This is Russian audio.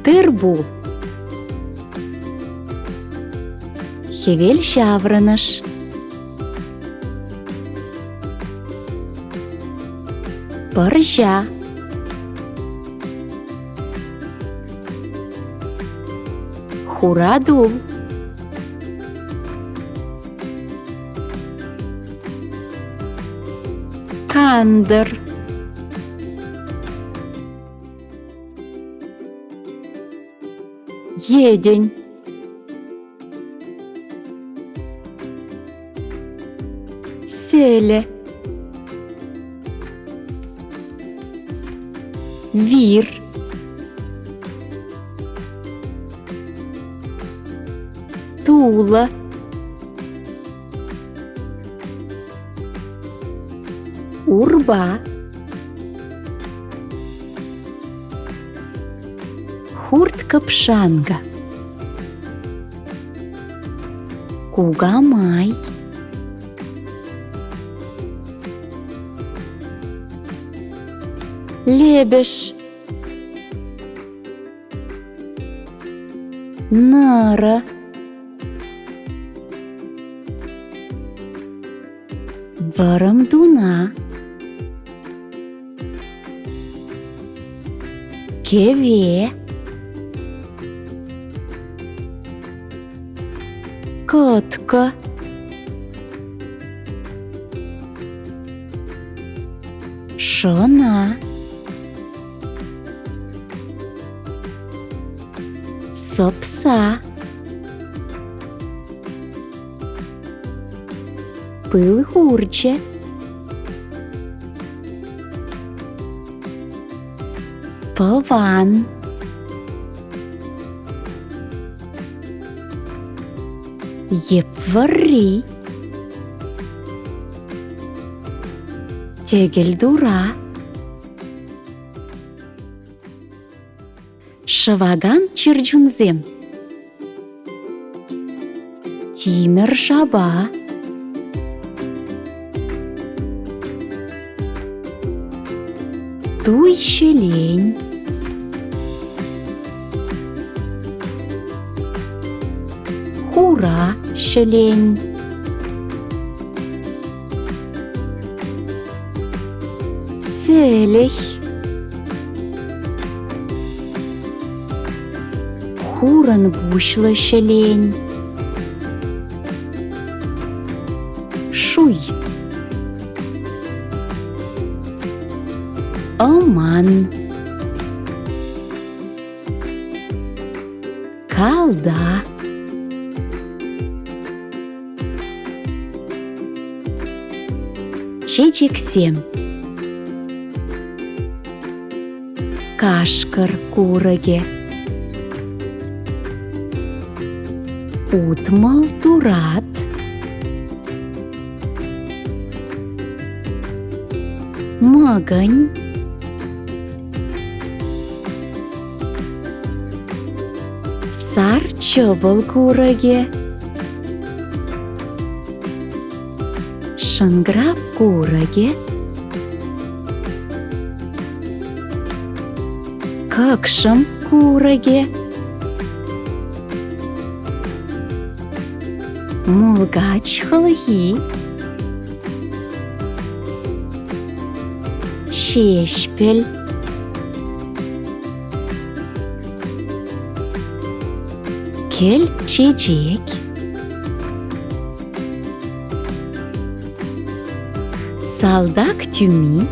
Тырбу. Хевел шавраныш. Пыржа. Хураду. Кандыр. Едень. Селе. Вир. Тула. Урба. Хурт-Капшанга. Кугамай. Лебеш. Нара. Варамдуна. Кеве. Котка. Шона. Сопса. Пылгурче. Паван. Епвари. Тегельдура. Шаваган Черджунзем. Тимер жаба. Туй щелень. Хура щелень. Селих. Хуран бушла щелень. Шуй. Оман. Калда. Чечексем. Кашкар кураге. Утмал турат. Магань. Сар чобал кураге. Шанграб кураге. Какшам кураге. Мулгач халги. Шешпель. Кель чечек. Салдак тюми.